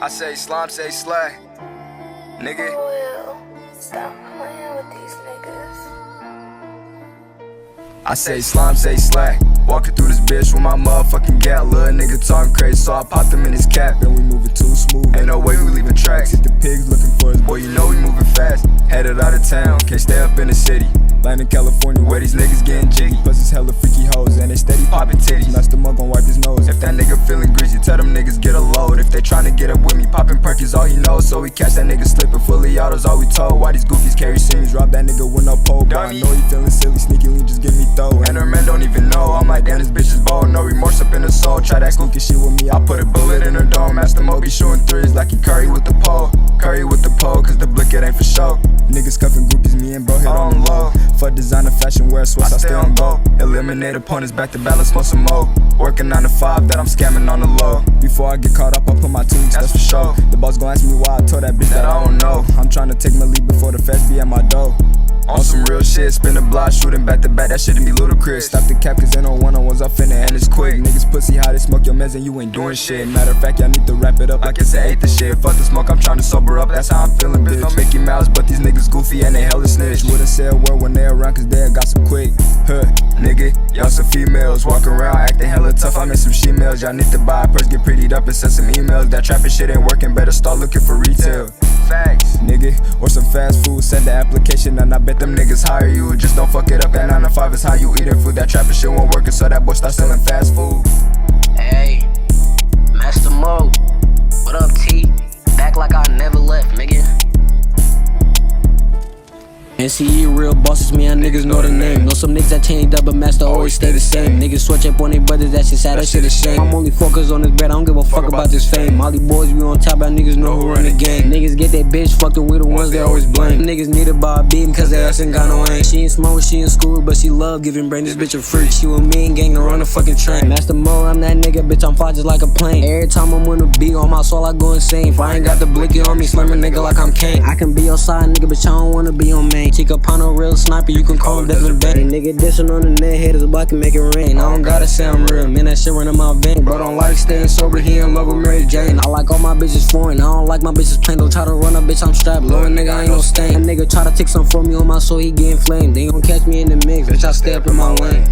I say slime, say slatt. Nigga. Will, stop playing with these niggas. I say slime, say slatt. Walking through this bitch with my motherfucking gat. Little nigga talking crazy, so I popped him in his cap. And we moving too smooth, ain't no way we leaving tracks. Hit the pigs looking for us, boy, you know we moving fast. Headed out of town, can't stay up in the city. Land in California where these niggas getting jiggy. Plus it's hella freaky hoes and they steady popping titties. MasterMo gon' wipe his nose. If that nigga feeling greasy, tell them niggas get a load. If they tryna get up with me, popping perkies all he knows. So we catch that nigga slipping, fully autos all we told. Why these goofies carry seams, rob that nigga with no pole. But I know he feeling silly, sneaky lean, just give me throw. And her men don't even know, I'm like damn this bitch is bold. No remorse up in the soul, try that sneaky shit with me, I'll put a bullet in her dome. MasterMo be shooting threes like he Curry with the pole. Curry with the pole, cause the blick it ain't for show. Niggas cuffing groupies, me and bro hit on the low. Fuck designer fashion, wear sweats, I stay on go. Eliminate opponents, back to balance, smoke some more. Working 9 to 5, that I'm scamming on the low. Before I get caught up, I put my teams, that's for sure. The boss gon' ask me why I told that bitch that I don't know. I'm tryna take my lead before the feds be at my door. On some real shit, spin the block, shooting back to back, that shit'd be ludicrous. Stop the cap, cause ain't no one-on-ones, I finna and it's quick. Niggas pussy how they smoke your meds and you ain't doing shit. Matter of fact, y'all need to wrap it up like it's a ate the shit. Fuck the smoke, I'm tryna sober up, that's how I'm feeling, bitch. No Mickey Mouse, but these niggas goofy and they hella snitch. Wouldn't say a word when they around, cause they got some quick. Huh, nigga, y'all some females, walk around acting hella tough, I miss some she-mails. Y'all need to buy a purse, get prettied up and send some emails. That trapping shit ain't working, better start looking for retail. Facts, nigga, or some fast food, send the application and I bet them niggas hire you. Just don't fuck it up, at 9 to 5 is how you eating food. That trapping shit won't work, so that boy start selling fast food. Hey, MasterMo, what up T? Back like I never left, nigga. NCE real bosses, me and niggas know the name. Know some niggas that changed up, but master always stay the same. Niggas switch up on they brothers, that shit sad, that shit a shame. I'm only focused on this bread, I don't give a fuck about this fame. Molly boys, we on top, our niggas know who run the game. Niggas get that bitch fucked up, we the ones they always blame. Niggas need to buy a beam, cause their ass ain't got no aim. She ain't smart, she in school, but she love giving brain, this bitch a freak. She with me and gang to run the fucking train. MasterMo, I'm that nigga, bitch, I'm fly just like a plane. Every time I'm on the beat, on my soul, I go insane. If I ain't got the blicky on me, slam a nigga like I'm Kane. I can be your side nigga, but I don't wanna be on main. Tkahpono, real sniper, you can call him Desmond Bain. Nigga dissing on the net, haters but I can make it rain. I don't gotta say I'm real, man, that shit running my vein. Bro don't like staying sober, he in love with Mary Jane. I like all my bitches foreign, I don't like my bitches plain. Don't try to run a bitch, I'm strapped, low nigga, I ain't no stain. A nigga try to take some from me on my soul, he get inflamed. They gon' catch me in the mix, bitch, I stay up in my lane.